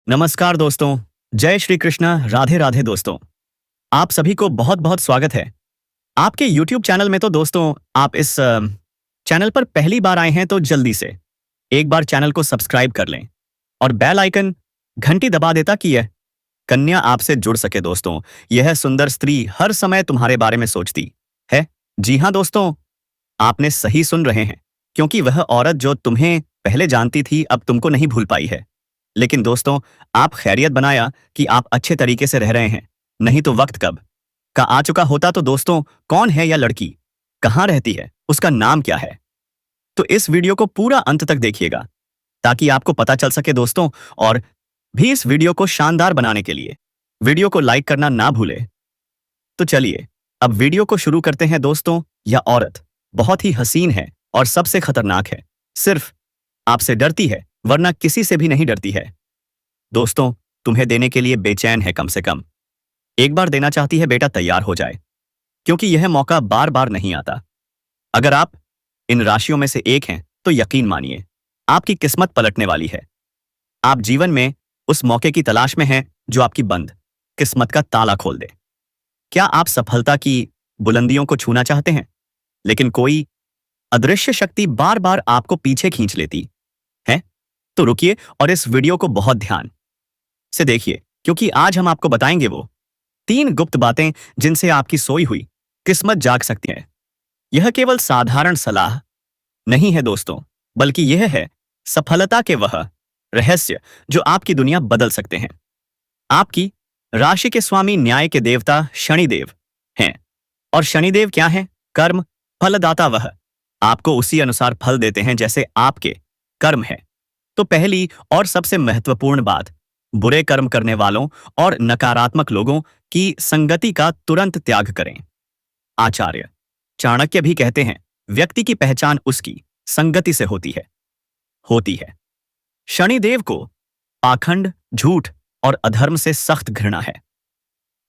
नमस्कार दोस्तों। जय श्री कृष्ण। राधे राधे दोस्तों। आप सभी को बहुत बहुत स्वागत है आपके YouTube चैनल में। तो दोस्तों, आप इस चैनल पर पहली बार आए हैं तो जल्दी से एक बार चैनल को सब्सक्राइब कर लें और बेल आइकन घंटी दबा देता कि यह कन्या आपसे जुड़ सके। दोस्तों, यह सुंदर स्त्री हर समय तुम्हारे बारे में सोचती है। जी हाँ दोस्तों, आपने सही सुन रहे हैं, क्योंकि वह औरत जो तुम्हें पहले जानती थी अब तुमको नहीं भूल पाई है। लेकिन दोस्तों, आप खैरियत बनाया कि आप अच्छे तरीके से रह रहे हैं, नहीं तो वक्त कब का आ चुका होता। तो दोस्तों, कौन है यह लड़की, कहाँ रहती है, उसका नाम क्या है? तो इस वीडियो को पूरा अंत तक देखिएगा ताकि आपको पता चल सके दोस्तों। और भी इस वीडियो को शानदार बनाने के लिए वीडियो को लाइक करना ना भूले। तो चलिए अब वीडियो को शुरू करते हैं दोस्तों। यह औरत बहुत ही हसीन है और सबसे खतरनाक है। सिर्फ आपसे डरती है, वरना किसी से भी नहीं डरती है। दोस्तों, तुम्हें देने के लिए बेचैन है, कम से कम एक बार देना चाहती है। बेटा तैयार हो जाए, क्योंकि यह मौका बार बार नहीं आता। अगर आप इन राशियों में से एक हैं तो यकीन मानिए आपकी किस्मत पलटने वाली है। आप जीवन में उस मौके की तलाश में हैं जो आपकी बंद किस्मत का ताला खोल दे। क्या आप सफलता की बुलंदियों को छूना चाहते हैं, लेकिन कोई अदृश्य शक्ति बार बार आपको पीछे खींच लेती है? तो रुकिए और इस वीडियो को बहुत ध्यान से देखिए, क्योंकि आज हम आपको बताएंगे वो 3 गुप्त बातें जिनसे आपकी सोई हुई किस्मत जाग सकती है। यह केवल साधारण सलाह नहीं है दोस्तों, बल्कि यह है सफलता के वह रहस्य जो आपकी दुनिया बदल सकते हैं। आपकी राशि के स्वामी न्याय के देवता शनिदेव हैं। और शनिदेव क्या है? कर्म फलदाता। वह आपको उसी अनुसार फल देते हैं जैसे आपके कर्म है। तो पहली और सबसे महत्वपूर्ण बात, बुरे कर्म करने वालों और नकारात्मक लोगों की संगति का तुरंत त्याग करें। आचार्य चाणक्य भी कहते हैं, व्यक्ति की पहचान उसकी संगति से होती है। शनिदेव को पाखंड, झूठ और अधर्म से सख्त घृणा है।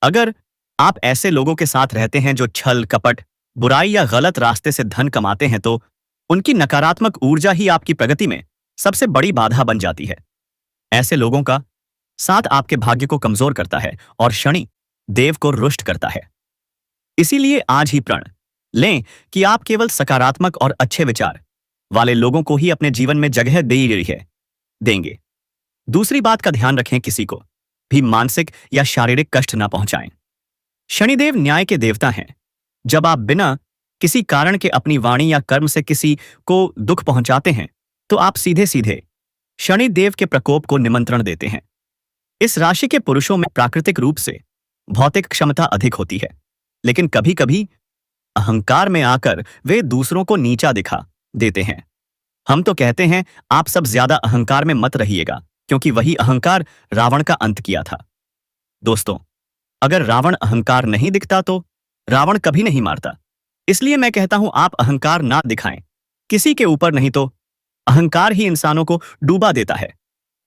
अगर आप ऐसे लोगों के साथ रहते हैं जो छल कपट, बुराई या गलत रास्ते से धन कमाते हैं, तो उनकी नकारात्मक ऊर्जा ही आपकी प्रगति में सबसे बड़ी बाधा बन जाती है। ऐसे लोगों का साथ आपके भाग्य को कमजोर करता है और शनि देव को रुष्ट करता है। इसीलिए आज ही प्रण लें कि आप केवल सकारात्मक और अच्छे विचार वाले लोगों को ही अपने जीवन में जगह देंगे। दूसरी बात का ध्यान रखें, किसी को भी मानसिक या शारीरिक कष्ट ना पहुंचाएं। शनिदेव न्याय के देवता हैं। जब आप बिना किसी कारण के अपनी वाणी या कर्म से किसी को दुख पहुंचाते हैं, तो आप सीधे सीधे शनिदेव के प्रकोप को निमंत्रण देते हैं। इस राशि के पुरुषों में प्राकृतिक रूप से भौतिक क्षमता अधिक होती है, लेकिन कभी कभी अहंकार में आकर वे दूसरों को नीचा दिखा देते हैं। हम तो कहते हैं आप सब ज्यादा अहंकार में मत रहिएगा, क्योंकि वही अहंकार रावण का अंत किया था। दोस्तों, अगर रावण अहंकार नहीं दिखता तो रावण कभी नहीं मारता। इसलिए मैं कहता हूं आप अहंकार ना दिखाएं किसी के ऊपर, नहीं तो अहंकार ही इंसानों को डूबा देता है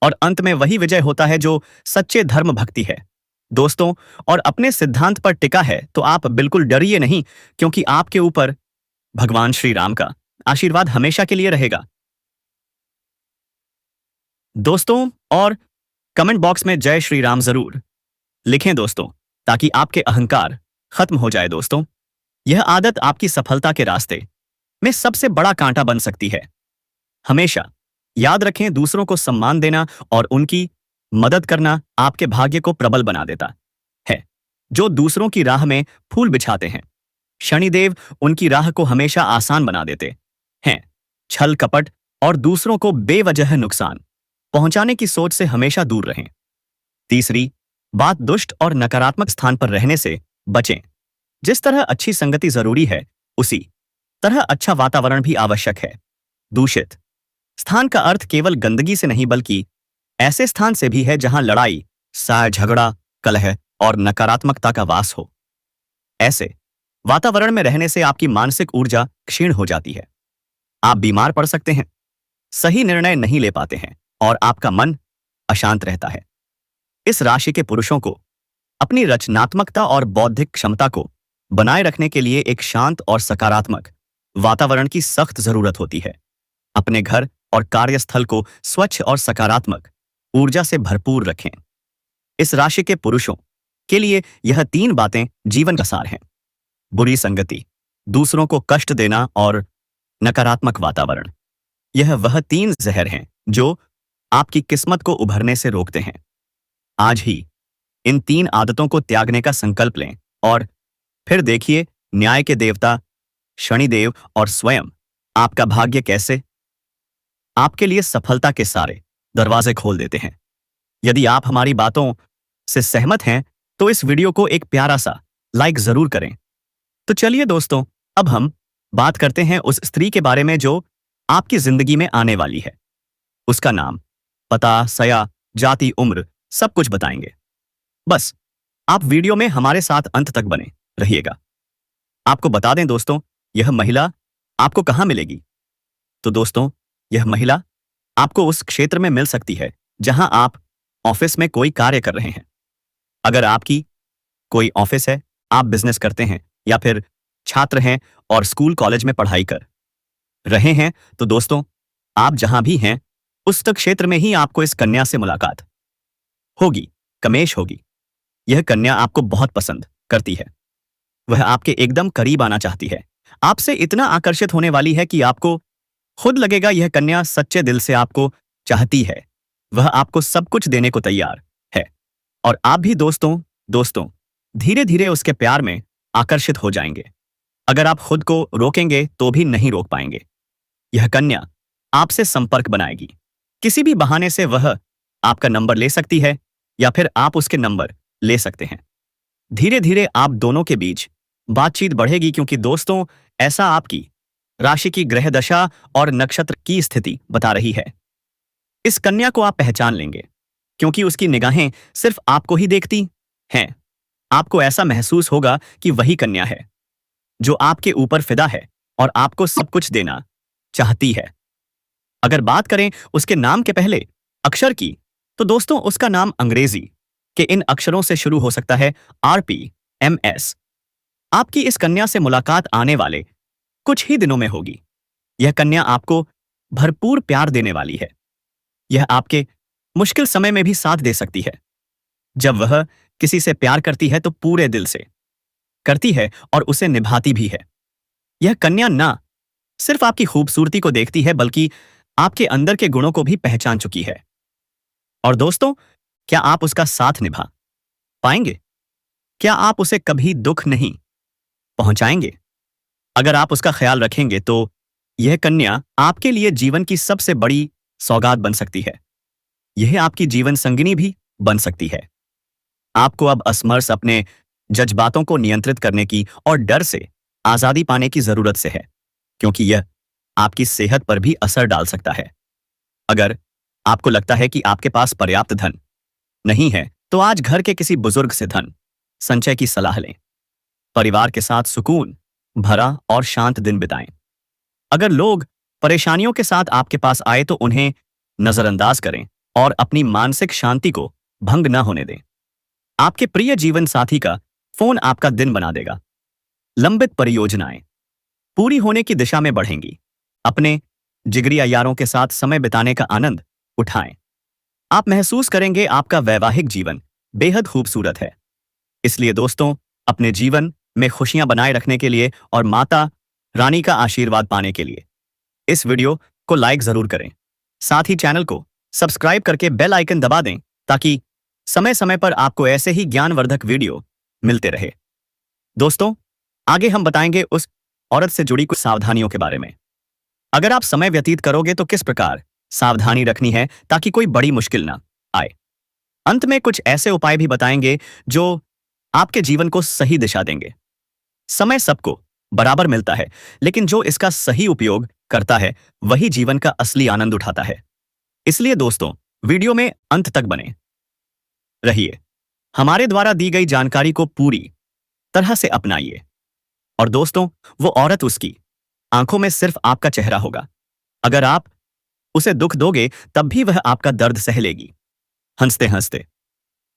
और अंत में वही विजय होता है जो सच्चे धर्म भक्ति है दोस्तों, और अपने सिद्धांत पर टिका है। तो आप बिल्कुल डरिए नहीं, क्योंकि आपके ऊपर भगवान श्री राम का आशीर्वाद हमेशा के लिए रहेगा दोस्तों। और कमेंट बॉक्स में जय श्री राम जरूर लिखें दोस्तों, ताकि आपके अहंकार खत्म हो जाए दोस्तों। यह आदत आपकी सफलता के रास्ते में सबसे बड़ा कांटा बन सकती है। हमेशा याद रखें, दूसरों को सम्मान देना और उनकी मदद करना आपके भाग्य को प्रबल बना देता है। जो दूसरों की राह में फूल बिछाते हैं, शनिदेव उनकी राह को हमेशा आसान बना देते हैं। छल कपट और दूसरों को बेवजह नुकसान पहुंचाने की सोच से हमेशा दूर रहें। तीसरी बात, दुष्ट और नकारात्मक स्थान पर रहने से बचें। जिस तरह अच्छी संगति जरूरी है, उसी तरह अच्छा वातावरण भी आवश्यक है। दूषित स्थान का अर्थ केवल गंदगी से नहीं, बल्कि ऐसे स्थान से भी है जहां लड़ाई, झगड़ा, कलह और नकारात्मकता का वास हो। ऐसे वातावरण में रहने से आपकी मानसिक ऊर्जा क्षीण हो जाती है। आप बीमार पड़ सकते हैं, सही निर्णय नहीं ले पाते हैं और आपका मन अशांत रहता है। इस राशि के पुरुषों को अपनी रचनात्मकता और बौद्धिक क्षमता को बनाए रखने के लिए एक शांत और सकारात्मक वातावरण की सख्त जरूरत होती है। अपने घर और कार्यस्थल को स्वच्छ और सकारात्मक ऊर्जा से भरपूर रखें। इस राशि के पुरुषों के लिए यह 3 बातें जीवन का सार हैं। बुरी संगति, दूसरों को कष्ट देना और नकारात्मक वातावरण। यह वह 3 जहर हैं जो आपकी किस्मत को उभरने से रोकते हैं। आज ही इन 3 आदतों को त्यागने का संकल्प लें और फिर देखिए न्याय के देवता शनिदेव और स्वयं आपका भाग्य कैसे आपके लिए सफलता के सारे दरवाजे खोल देते हैं। यदि आप हमारी बातों से सहमत हैं तो इस वीडियो को एक प्यारा सा लाइक जरूर करें। तो चलिए दोस्तों, अब हम बात करते हैं उस स्त्री के बारे में जो आपकी जिंदगी में आने वाली है। उसका नाम, पता, सया, जाति, उम्र सब कुछ बताएंगे। बस आप वीडियो में हमारे साथ अंत तक बने रहिएगा। आपको बता दें दोस्तों, यह महिला आपको कहां मिलेगी? तो दोस्तों, यह महिला आपको उस क्षेत्र में मिल सकती है जहां आप ऑफिस में कोई कार्य कर रहे हैं। अगर आपकी कोई ऑफिस है, आप बिजनेस करते हैं या फिर छात्र हैं और स्कूल कॉलेज में पढ़ाई कर रहे हैं, तो दोस्तों आप जहां भी हैं उस तक क्षेत्र में ही आपको इस कन्या से मुलाकात होगी, कमेश होगी। यह कन्या आपको बहुत पसंद करती है। वह आपके एकदम करीब आना चाहती है, आपसे इतना आकर्षित होने वाली है कि आपको खुद लगेगा यह कन्या सच्चे दिल से आपको चाहती है। वह आपको सब कुछ देने को तैयार है और आप भी दोस्तों धीरे धीरे उसके प्यार में आकर्षित हो जाएंगे। अगर आप खुद को रोकेंगे तो भी नहीं रोक पाएंगे। यह कन्या आपसे संपर्क बनाएगी। किसी भी बहाने से वह आपका नंबर ले सकती है या फिर आप उसके नंबर ले सकते हैं। धीरे धीरे आप दोनों के बीच बातचीत बढ़ेगी क्योंकि दोस्तों ऐसा आपकी राशि की ग्रह दशा और नक्षत्र की स्थिति बता रही है। इस कन्या को आप पहचान लेंगे क्योंकि उसकी निगाहें सिर्फ आपको ही देखती हैं। आपको ऐसा महसूस होगा कि वही कन्या है जो आपके ऊपर फिदा है और आपको सब कुछ देना चाहती है। अगर बात करें उसके नाम के पहले अक्षर की, तो दोस्तों उसका नाम अंग्रेजी के इन अक्षरों से शुरू हो सकता है, RPMS। आपकी इस कन्या से मुलाकात आने वाले कुछ ही दिनों में होगी। यह कन्या आपको भरपूर प्यार देने वाली है। यह आपके मुश्किल समय में भी साथ दे सकती है। जब वह किसी से प्यार करती है तो पूरे दिल से करती है और उसे निभाती भी है। यह कन्या ना सिर्फ आपकी खूबसूरती को देखती है बल्कि आपके अंदर के गुणों को भी पहचान चुकी है। और दोस्तों, क्या आप उसका साथ निभा पाएंगे? क्या आप उसे कभी दुख नहीं पहुंचाएंगे? अगर आप उसका ख्याल रखेंगे तो यह कन्या आपके लिए जीवन की सबसे बड़ी सौगात बन सकती है। यह आपकी जीवन संगिनी भी बन सकती है। आपको अब असमर्थ अपने जज्बातों को नियंत्रित करने की और डर से आजादी पाने की जरूरत से है, क्योंकि यह आपकी सेहत पर भी असर डाल सकता है। अगर आपको लगता है कि आपके पास पर्याप्त धन नहीं है तो आज घर के किसी बुजुर्ग से धन संचय की सलाह लें। परिवार के साथ सुकून भरा और शांत दिन बिताएं। अगर लोग परेशानियों के साथ आपके पास आए तो उन्हें नजरअंदाज करें और अपनी मानसिक शांति को भंग न होने दें। आपके प्रिय जीवन साथी का फोन आपका दिन बना देगा। लंबित परियोजनाएं पूरी होने की दिशा में बढ़ेंगी। अपने जिगरी यारों के साथ समय बिताने का आनंद उठाएं। आप महसूस करेंगे आपका वैवाहिक जीवन बेहद खूबसूरत है। इसलिए दोस्तों, अपने जीवन में खुशियां बनाए रखने के लिए और माता रानी का आशीर्वाद पाने के लिए इस वीडियो को लाइक जरूर करें। साथ ही चैनल को सब्सक्राइब करके बेल आइकन दबा दें ताकि समय समय पर आपको ऐसे ही ज्ञानवर्धक वीडियो मिलते रहे। दोस्तों, आगे हम बताएंगे उस औरत से जुड़ी कुछ सावधानियों के बारे में। अगर आप समय व्यतीत करोगे तो किस प्रकार सावधानी रखनी है ताकि कोई बड़ी मुश्किल ना आए। अंत में कुछ ऐसे उपाय भी बताएंगे जो आपके जीवन को सही दिशा देंगे। समय सबको बराबर मिलता है, लेकिन जो इसका सही उपयोग करता है वही जीवन का असली आनंद उठाता है। इसलिए दोस्तों, वीडियो में अंत तक बने रहिए। हमारे द्वारा दी गई जानकारी को पूरी तरह से अपनाइए। और दोस्तों, वो औरत, उसकी आंखों में सिर्फ आपका चेहरा होगा। अगर आप उसे दुख दोगे तब भी वह आपका दर्द सह लेगी, हंसते हंसते।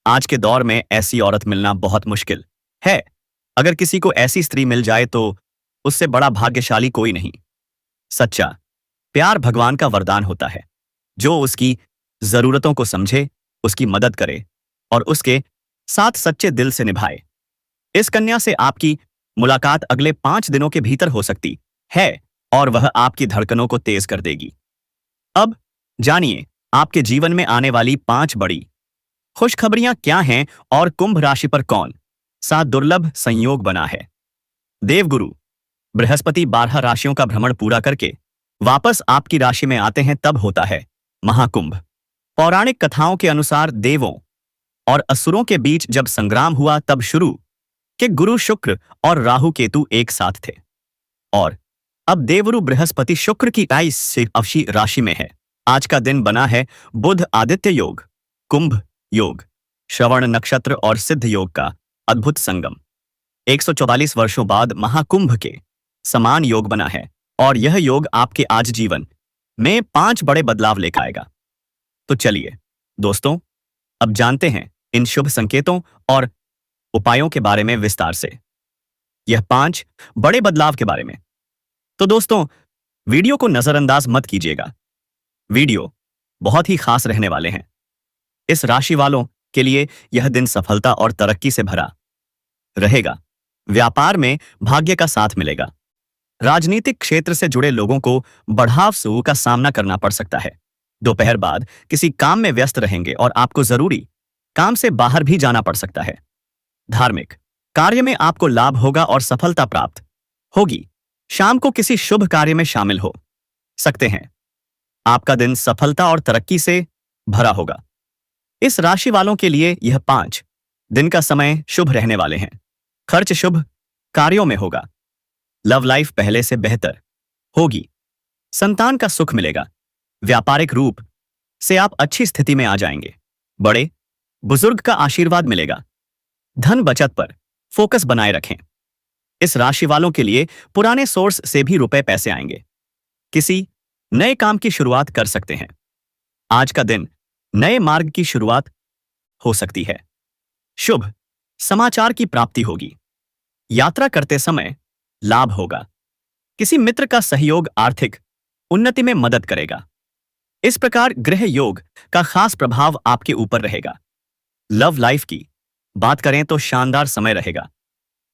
आज के दौर में ऐसी औरत मिलना बहुत मुश्किल है। अगर किसी को ऐसी स्त्री मिल जाए तो उससे बड़ा भाग्यशाली कोई नहीं। सच्चा प्यार भगवान का वरदान होता है जो उसकी जरूरतों को समझे, उसकी मदद करे और उसके साथ सच्चे दिल से निभाए। इस कन्या से आपकी मुलाकात अगले 5 दिनों के भीतर हो सकती है और वह आपकी धड़कनों को तेज कर देगी। अब जानिए आपके जीवन में आने वाली 5 बड़ी खुशखबरियां क्या हैं और कुंभ राशि पर कौन सा दुर्लभ संयोग बना है। देवगुरु बृहस्पति 12 राशियों का भ्रमण पूरा करके वापस आपकी राशि में आते हैं, तब होता है महाकुंभ। पौराणिक कथाओं के अनुसार देवों और असुरों के बीच जब संग्राम हुआ तब शुरू के गुरु शुक्र और राहु केतु एक साथ थे और अब देवगुरु बृहस्पति शुक्र की 28वीं राशि में है। आज का दिन बना है बुध आदित्य योग, कुंभ योग, श्रवण नक्षत्र और सिद्ध योग का अद्भुत संगम। 144 वर्षों बाद महाकुंभ के समान योग बना है और यह योग आपके आज जीवन में 5 बड़े बदलाव लेकर आएगा। तो चलिए दोस्तों, अब जानते हैं इन शुभ संकेतों और उपायों के बारे में विस्तार से, यह 5 बड़े बदलाव के बारे में। तो दोस्तों, वीडियो को नजरअंदाज मत कीजिएगा, वीडियो बहुत ही खास रहने वाले हैं। इस राशि वालों के लिए यह दिन सफलता और तरक्की से भरा रहेगा। व्यापार में भाग्य का साथ मिलेगा। राजनीतिक क्षेत्र से जुड़े लोगों को बढ़ाव का सामना करना पड़ सकता है। दोपहर बाद किसी काम में व्यस्त रहेंगे और आपको जरूरी काम से बाहर भी जाना पड़ सकता है। धार्मिक कार्य में आपको लाभ होगा और सफलता प्राप्त होगी। शाम को किसी शुभ कार्य में शामिल हो सकते हैं। आपका दिन सफलता और तरक्की से भरा होगा। इस राशि वालों के लिए यह 5 दिन का समय शुभ रहने वाले हैं। खर्च शुभ कार्यों में होगा। लव लाइफ पहले से बेहतर होगी। संतान का सुख मिलेगा। व्यापारिक रूप से आप अच्छी स्थिति में आ जाएंगे। बड़े बुजुर्ग का आशीर्वाद मिलेगा। धन बचत पर फोकस बनाए रखें। इस राशि वालों के लिए पुराने सोर्स से भी रुपए पैसे आएंगे। किसी नए काम की शुरुआत कर सकते हैं। आज का दिन नए मार्ग की शुरुआत हो सकती है। शुभ समाचार की प्राप्ति होगी। यात्रा करते समय लाभ होगा। किसी मित्र का सहयोग आर्थिक उन्नति में मदद करेगा। इस प्रकार गृह योग का खास प्रभाव आपके ऊपर रहेगा। लव लाइफ की बात करें तो शानदार समय रहेगा।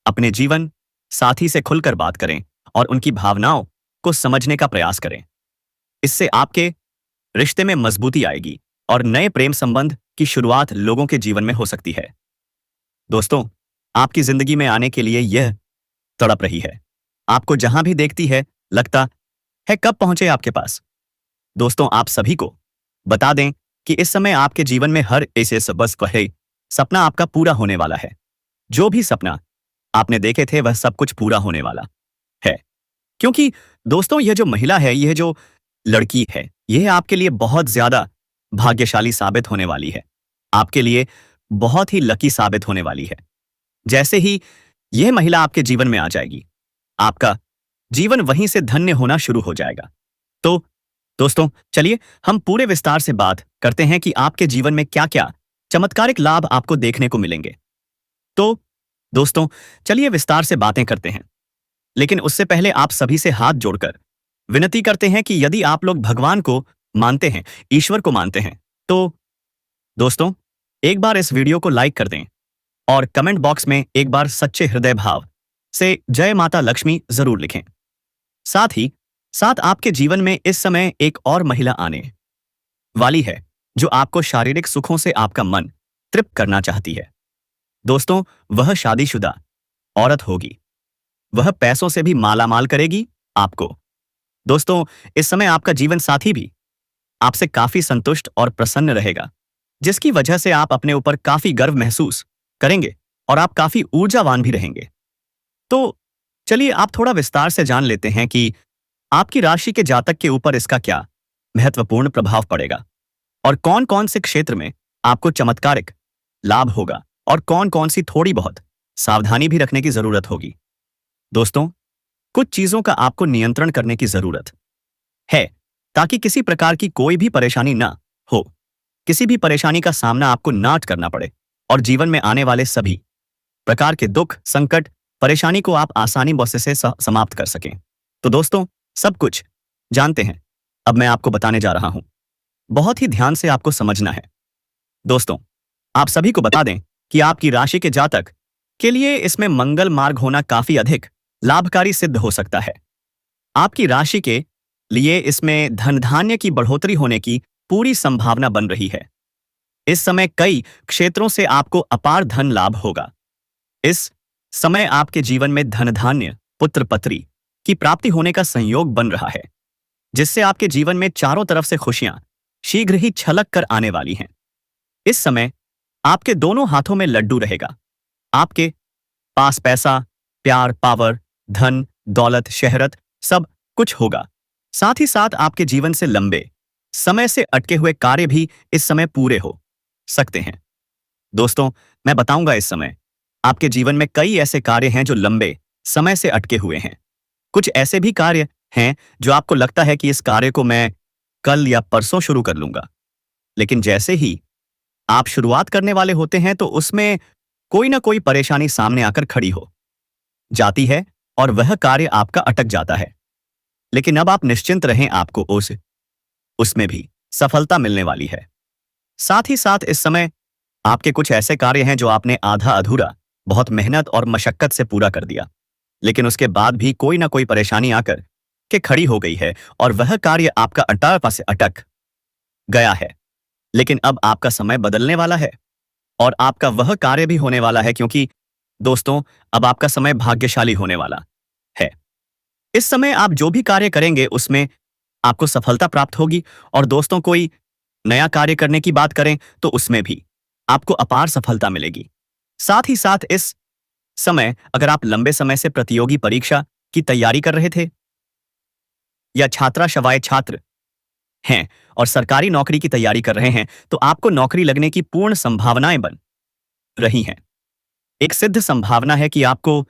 अपने जीवन साथी से खुलकर बात करें और उनकी भावनाओं को समझने का प्रयास करें। इससे आपके रिश्ते में मजबूती आएगी और नए प्रेम संबंध की शुरुआत लोगों के जीवन में हो सकती है। दोस्तों, आपकी जिंदगी में आने के लिए यह तड़प रही है। आपको जहां भी देखती है लगता है कब पहुंचे आपके पास। दोस्तों, आप सभी को बता दें कि इस समय आपके जीवन में हर ऐसे सपना आपका पूरा होने वाला है। जो भी सपना आपने देखे थे वह सब कुछ पूरा होने वाला है। क्योंकि दोस्तों, यह जो महिला है, यह जो लड़की है, यह आपके लिए बहुत ज्यादा भाग्यशाली साबित होने वाली है। आपके लिए बहुत ही लकी साबित होने वाली है। जैसे ही यह महिला आपके जीवन में आ जाएगी, आपका जीवन वहीं से धन्य होना शुरू हो जाएगा। तो दोस्तों, चलिए हम पूरे विस्तार से बात करते हैं कि आपके जीवन में क्या क्या चमत्कारिक लाभ आपको देखने को मिलेंगे। तो दोस्तों, चलिए विस्तार से बातें करते हैं। लेकिन उससे पहले आप सभी से हाथ जोड़कर विनती करते हैं कि यदि आप लोग भगवान को मानते हैं, ईश्वर को मानते हैं, तो दोस्तों एक बार इस वीडियो को लाइक कर दें और कमेंट बॉक्स में एक बार सच्चे हृदय भाव से जय माता लक्ष्मी जरूर लिखें। साथ ही साथ आपके जीवन में इस समय एक और महिला आने वाली है जो आपको शारीरिक सुखों से आपका मन तृप्त करना चाहती है। दोस्तों, वह शादीशुदा औरत होगी। वह पैसों से भी मालामाल करेगी आपको। दोस्तों, इस समय आपका जीवन साथी भी आपसे काफी संतुष्ट और प्रसन्न रहेगा, जिसकी वजह से आप अपने ऊपर काफी गर्व महसूस करेंगे और आप काफी ऊर्जावान भी रहेंगे। तो चलिए आप थोड़ा विस्तार से जान लेते हैं कि आपकी राशि के जातक के ऊपर इसका क्या महत्वपूर्ण प्रभाव पड़ेगा और कौन कौन से क्षेत्र में आपको चमत्कारिक लाभ होगा और कौन कौन सी थोड़ी बहुत सावधानी भी रखने की जरूरत होगी। दोस्तों, कुछ चीजों का आपको नियंत्रण करने की जरूरत है ताकि किसी प्रकार की कोई भी परेशानी ना हो, किसी भी परेशानी का सामना आपको ना करना पड़े और जीवन में आने वाले सभी प्रकार के दुख, संकट, परेशानी को आप आसानी से समाप्त कर सकें। तो दोस्तों, सब कुछ जानते हैं। अब मैं आपको बताने जा रहा हूं बहुत ही ध्यान से आपको समझना है। दोस्तों, आप सभी को बता दें कि आपकी राशि के जातक के लिए इसमें मंगल मार्ग होना काफी अधिक लाभकारी सिद्ध हो सकता है। आपकी राशि के लिए इसमें धन धान्य की बढ़ोतरी होने की पूरी संभावना बन रही है। इस समय कई क्षेत्रों से आपको अपार धन लाभ होगा। इस समय आपके जीवन में धन धान्य, पुत्र पत्री की प्राप्ति होने का संयोग बन रहा है, जिससे आपके जीवन में चारों तरफ से खुशियां शीघ्र ही छलक कर आने वाली हैं। इस समय आपके दोनों हाथों में लड्डू रहेगा। आपके पास पैसा, प्यार, पावर, धन, दौलत, शहरत सब कुछ होगा। साथ ही साथ आपके जीवन से लंबे समय से अटके हुए कार्य भी इस समय पूरे हो सकते हैं। दोस्तों, मैं बताऊंगा इस समय आपके जीवन में कई ऐसे कार्य हैं जो लंबे समय से अटके हुए हैं। कुछ ऐसे भी कार्य हैं जो आपको लगता है कि इस कार्य को मैं कल या परसों शुरू कर लूंगा, लेकिन जैसे ही आप शुरुआत करने वाले होते हैं तो उसमें कोई ना कोई परेशानी सामने आकर खड़ी हो जाती है और वह कार्य आपका अटक जाता है। लेकिन अब आप निश्चिंत रहें, आपको उसमें भी सफलता मिलने वाली है। साथ ही साथ इस समय आपके कुछ ऐसे कार्य हैं जो आपने आधा अधूरा बहुत मेहनत और मशक्कत से पूरा कर दिया, लेकिन उसके बाद भी कोई ना कोई परेशानी आकर के खड़ी हो गई है और वह कार्य आपका अटारपा से अटक गया है। लेकिन अब आपका समय बदलने वाला है और आपका वह कार्य भी होने वाला है, क्योंकि दोस्तों, अब आपका समय भाग्यशाली होने वाला है। इस समय आप जो भी कार्य करेंगे उसमें आपको सफलता प्राप्त होगी। और दोस्तों, कोई नया कार्य करने की बात करें तो उसमें भी आपको अपार सफलता मिलेगी। साथ ही साथ इस समय अगर आप लंबे समय से प्रतियोगी परीक्षा की तैयारी कर रहे थे या छात्राशवाय छात्र हैं और सरकारी नौकरी की तैयारी कर रहे हैं, तो आपको नौकरी लगने की पूर्ण संभावनाएं बन रही हैं। एक सिद्ध संभावना है कि आपको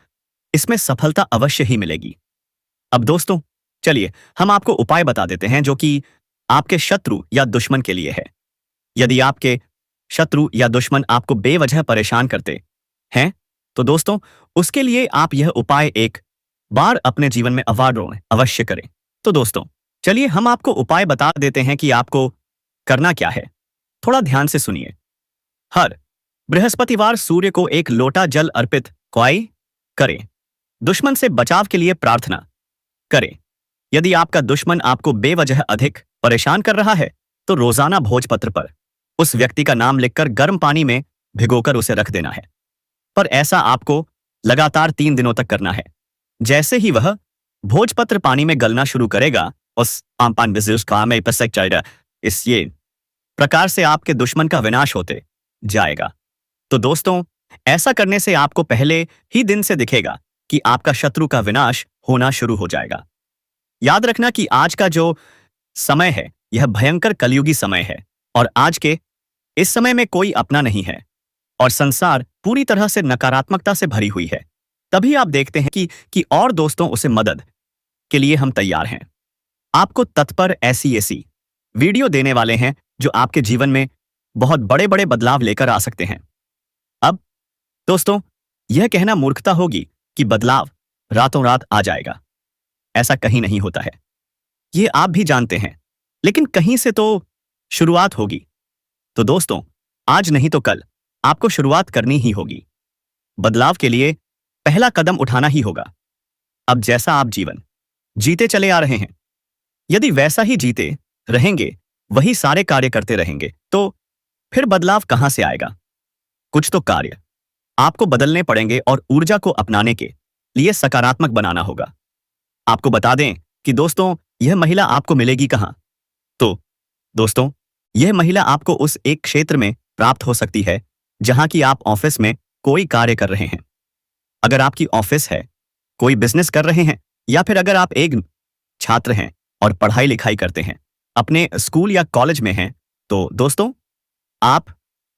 इसमें सफलता अवश्य ही मिलेगी। अब दोस्तों, चलिए हम आपको उपाय बता देते हैं जो कि आपके शत्रु या दुश्मन के लिए है। यदि आपके शत्रु या दुश्मन आपको बेवजह परेशान करते हैं तो दोस्तों, उसके लिए आप यह उपाय एक बार अपने जीवन में अवश्य करें। तो दोस्तों, चलिए हम आपको उपाय बता देते हैं कि आपको करना क्या है। थोड़ा ध्यान से सुनिए। हर बृहस्पतिवार सूर्य को एक लोटा जल अर्पित करें। दुश्मन से बचाव के लिए प्रार्थना करें। यदि आपका दुश्मन आपको बेवजह अधिक परेशान कर रहा है तो रोजाना भोजपत्र पर उस व्यक्ति का नाम लिखकर गर्म पानी में भिगोकर उसे रख देना है। पर ऐसा आपको लगातार 3 दिनों तक करना है। जैसे ही वह भोजपत्र पानी में गलना शुरू करेगा, उस इस ये प्रकार से आपके दुश्मन का विनाश होते जाएगा। तो दोस्तों, ऐसा करने से आपको पहले ही दिन से दिखेगा कि आपका शत्रु का विनाश होना शुरू हो जाएगा। याद रखना कि आज का जो समय है यह भयंकर कलयुगी समय है और आज के इस समय में कोई अपना नहीं है और संसार पूरी तरह से नकारात्मकता से भरी हुई है। तभी आप देखते हैं कि और दोस्तों, उसे मदद के लिए हम तैयार हैं। आपको तत्पर ऐसी वीडियो देने वाले हैं जो आपके जीवन में बहुत बड़े बड़े बदलाव लेकर आ सकते हैं। अब दोस्तों, यह कहना मूर्खता होगी कि बदलाव रातों रात आ जाएगा। ऐसा कहीं नहीं होता है, ये आप भी जानते हैं, लेकिन कहीं से तो शुरुआत होगी। तो दोस्तों, आज नहीं तो कल आपको शुरुआत करनी ही होगी। बदलाव के लिए पहला कदम उठाना ही होगा। अब जैसा आप जीवन जीते चले आ रहे हैं, यदि वैसा ही जीते रहेंगे, वही सारे कार्य करते रहेंगे, तो फिर बदलाव कहां से आएगा? कुछ तो कार्य आपको बदलने पड़ेंगे और ऊर्जा को अपनाने के लिए सकारात्मक बनाना होगा। आपको बता दें कि दोस्तों, यह महिला आपको मिलेगी कहां? तो दोस्तों, यह महिला आपको उस एक क्षेत्र में प्राप्त हो सकती है जहां की आप ऑफिस में कोई कार्य कर रहे हैं। अगर आपकी ऑफिस है, कोई बिजनेस कर रहे हैं, या फिर अगर आप एक छात्र हैं और पढ़ाई लिखाई करते हैं, अपने स्कूल या कॉलेज में हैं, तो दोस्तों, आप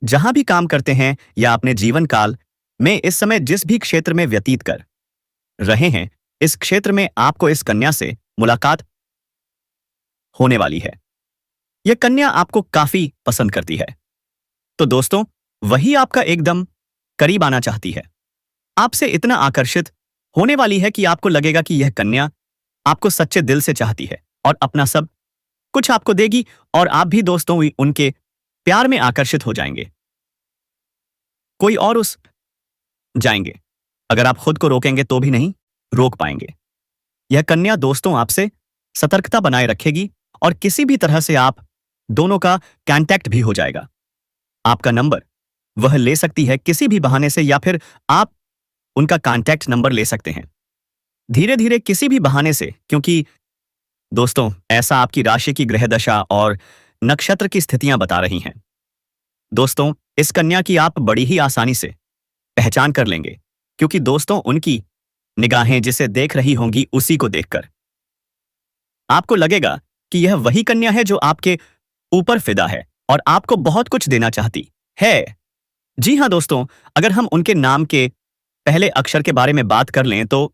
जहां भी काम करते हैं या अपने जीवन काल में इस समय जिस भी क्षेत्र में व्यतीत कर रहे हैं, इस क्षेत्र में आपको इस कन्या से मुलाकात होने वाली है। यह कन्या आपको काफी पसंद करती है। तो दोस्तों, वही आपका एकदम करीब आना चाहती है, आपसे इतना आकर्षित होने वाली है कि आपको लगेगा कि यह कन्या आपको सच्चे दिल से चाहती है और अपना सब कुछ आपको देगी और आप भी दोस्तों उनके प्यार में आकर्षित हो जाएंगे, कोई और उस जाएंगे। अगर आप खुद को रोकेंगे तो भी नहीं रोक पाएंगे। यह कन्या दोस्तों आपसे सतर्कता बनाए रखेगी और किसी भी तरह से आप दोनों का कांटेक्ट भी हो जाएगा। आपका नंबर वह ले सकती है किसी भी बहाने से, या फिर आप उनका कांटेक्ट नंबर ले सकते हैं धीरे धीरे किसी भी बहाने से, क्योंकि दोस्तों ऐसा आपकी राशि की ग्रह दशा और नक्षत्र की स्थितियां बता रही हैं। दोस्तों इस कन्या की आप बड़ी ही आसानी से पहचान कर लेंगे, क्योंकि दोस्तों उनकी निगाहें जिसे देख रही होंगी उसी को देखकर आपको लगेगा कि यह वही कन्या है जो आपके ऊपर फिदा है और आपको बहुत कुछ देना चाहती है। जी हां दोस्तों, अगर हम उनके नाम के पहले अक्षर के बारे में बात कर लें तो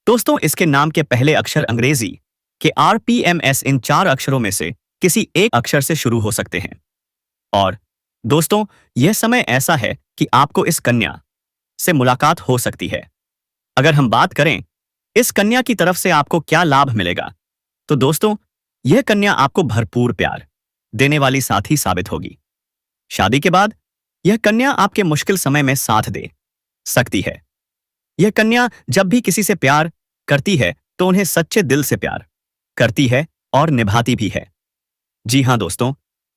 दोस्तों इसके नाम के पहले अक्षर अंग्रेजी के RPMS इन 4 अक्षरों में से किसी एक अक्षर से शुरू हो सकते हैं। और दोस्तों यह समय ऐसा है कि आपको इस कन्या से मुलाकात हो सकती है। अगर हम बात करें इस कन्या की तरफ से आपको क्या लाभ मिलेगा, तो दोस्तों यह कन्या आपको भरपूर प्यार देने वाली साथी साबित होगी। शादी के बाद यह कन्या आपके मुश्किल समय में साथ दे सकती है। यह कन्या जब भी किसी से प्यार करती है तो उन्हें सच्चे दिल से प्यार करती है और निभाती भी है। जी हां दोस्तों,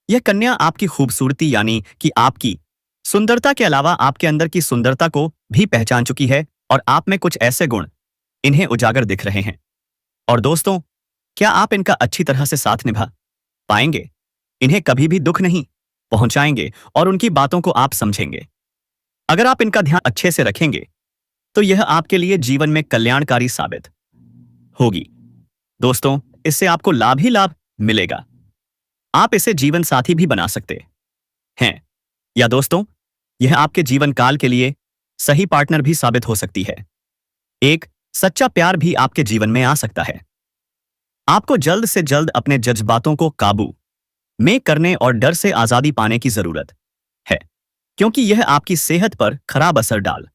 यह कन्या आपकी खूबसूरती यानी कि आपकी सुंदरता के अलावा आपके अंदर की सुंदरता को भी पहचान चुकी है और आप में कुछ ऐसे गुण इन्हें उजागर दिख रहे हैं। और दोस्तों क्या आप इनका अच्छी तरह से साथ निभा पाएंगे? इन्हें कभी भी दुख नहीं पहुंचाएंगे और उनकी बातों को आप समझेंगे। अगर आप इनका ध्यान अच्छे से रखेंगे तो यह आपके लिए जीवन में कल्याणकारी साबित होगी। दोस्तों इससे आपको लाभ ही लाभ मिलेगा। आप इसे जीवन साथी भी बना सकते हैं, या दोस्तों यह आपके जीवन काल के लिए सही पार्टनर भी साबित हो सकती है। एक सच्चा प्यार भी आपके जीवन में आ सकता है। आपको जल्द से जल्द अपने जज्बातों को काबू में करने और डर से आजादी पाने की जरूरत है, क्योंकि यह आपकी सेहत पर खराब असर डाल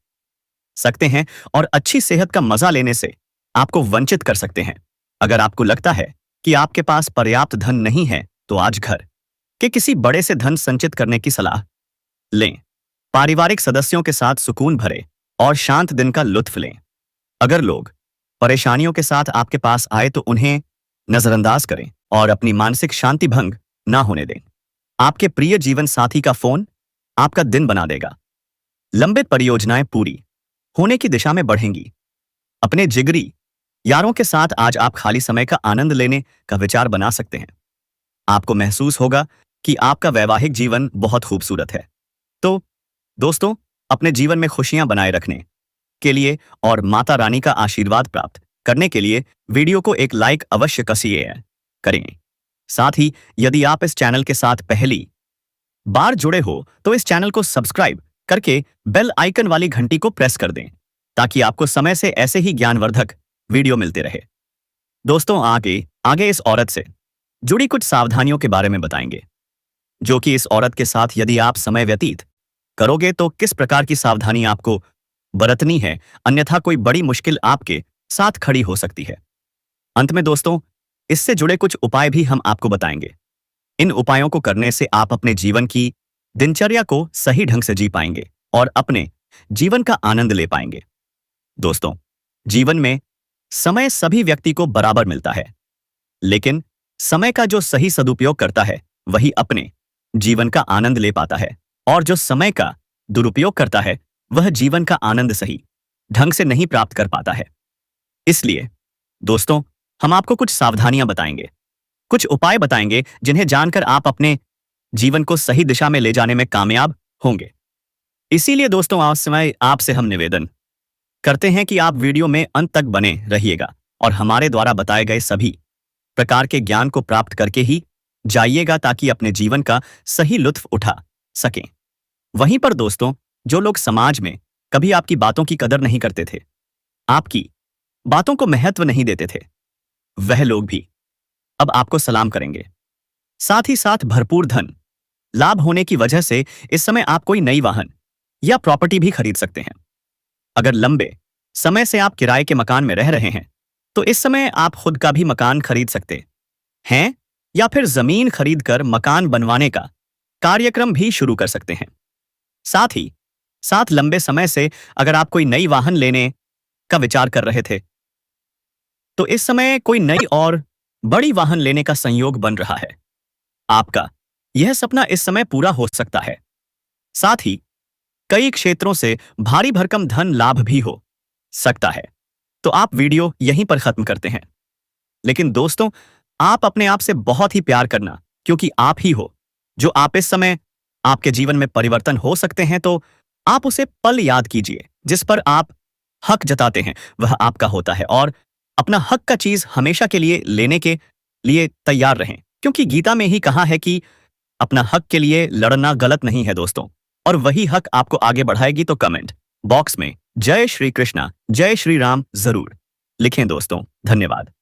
सकते हैं और अच्छी सेहत का मजा लेने से आपको वंचित कर सकते हैं। अगर आपको लगता है कि आपके पास पर्याप्त धन नहीं है तो आज घर के किसी बड़े से धन संचित करने की सलाह लें। पारिवारिक सदस्यों के साथ सुकून भरे और शांत दिन का लुत्फ लें। अगर लोग परेशानियों के साथ आपके पास आए तो उन्हें नजरअंदाज करें और अपनी मानसिक शांति भंग ना होने दें। आपके प्रिय जीवन साथी का फोन आपका दिन बना देगा। लंबित परियोजनाएं पूरी होने की दिशा में बढ़ेंगी। अपने जिगरी यारों के साथ आज आप खाली समय का आनंद लेने का विचार बना सकते हैं। आपको महसूस होगा कि आपका वैवाहिक जीवन बहुत खूबसूरत है। तो दोस्तों अपने जीवन में खुशियां बनाए रखने के लिए और माता रानी का आशीर्वाद प्राप्त करने के लिए वीडियो को एक लाइक अवश्य करें। साथ ही यदि आप इस चैनल के साथ पहली बार जुड़े हो तो इस चैनल को सब्सक्राइब करके बेल आइकन वाली घंटी को प्रेस कर दें, ताकि आपको समय से ऐसे ही ज्ञानवर्धक वीडियो मिलते रहे। दोस्तों आगे इस औरत से जुड़ी कुछ सावधानियों के बारे में बताएंगे, जो कि इस औरत के साथ यदि आप समय व्यतीत करोगे तो किस प्रकार की सावधानी आपको बरतनी है, अन्यथा कोई बड़ी मुश्किल आपके साथ खड़ी हो सकती है। अंत में दोस्तों इससे जुड़े कुछ उपाय भी हम आपको बताएंगे। इन उपायों को करने से आप अपने जीवन की दिनचर्या को सही ढंग से जी पाएंगे और अपने जीवन का आनंद ले पाएंगे। दोस्तों जीवन में समय सभी व्यक्ति को बराबर मिलता है, लेकिन समय का जो सही सदुपयोग करता है वही अपने जीवन का आनंद ले पाता है, और जो समय का दुरुपयोग करता है वह जीवन का आनंद सही ढंग से नहीं प्राप्त कर पाता है। इसलिए दोस्तों हम आपको कुछ सावधानियां बताएंगे, कुछ उपाय बताएंगे जिन्हें जानकर आप अपने जीवन को सही दिशा में ले जाने में कामयाब होंगे। इसीलिए दोस्तों आपसे हम निवेदन करते हैं कि आप वीडियो में अंत तक बने रहिएगा और हमारे द्वारा बताए गए सभी प्रकार के ज्ञान को प्राप्त करके ही जाइएगा, ताकि अपने जीवन का सही लुत्फ उठा सकें। वहीं पर दोस्तों जो लोग समाज में कभी आपकी बातों की कदर नहीं करते थे, आपकी बातों को महत्व नहीं देते थे, वह लोग भी अब आपको सलाम करेंगे। साथ ही साथ भरपूर धन लाभ होने की वजह से इस समय आप कोई नई वाहन या प्रॉपर्टी भी खरीद सकते हैं। अगर लंबे समय से आप किराए के मकान में रह रहे हैं तो इस समय आप खुद का भी मकान खरीद सकते हैं, या फिर जमीन खरीदकर मकान बनवाने का कार्यक्रम भी शुरू कर सकते हैं। साथ ही साथ लंबे समय से अगर आप कोई नई वाहन लेने का विचार कर रहे थे, तो इस समय कोई नई और बड़ी वाहन लेने का संयोग बन रहा है। आपका यह सपना इस समय पूरा हो सकता है। साथ ही कई क्षेत्रों से भारी भरकम धन लाभ भी हो सकता है। तो आप वीडियो यहीं पर खत्म करते हैं। लेकिन दोस्तों, आप अपने आप से बहुत ही प्यार करना, क्योंकि आप ही हो जो आप इस समय आपके जीवन में परिवर्तन हो सकते हैं। तो आप उसे पल याद कीजिए जिस पर आप हक जताते हैं, वह आपका होता है। और अपना हक का चीज हमेशा के लिए लेने के लिए तैयार रहें, क्योंकि गीता में ही कहा है कि अपना हक के लिए लड़ना गलत नहीं है दोस्तों। और वही हक आपको आगे बढ़ाएगी। तो कमेंट बॉक्स में जय श्री कृष्णा, जय श्री राम जरूर लिखें दोस्तों। धन्यवाद।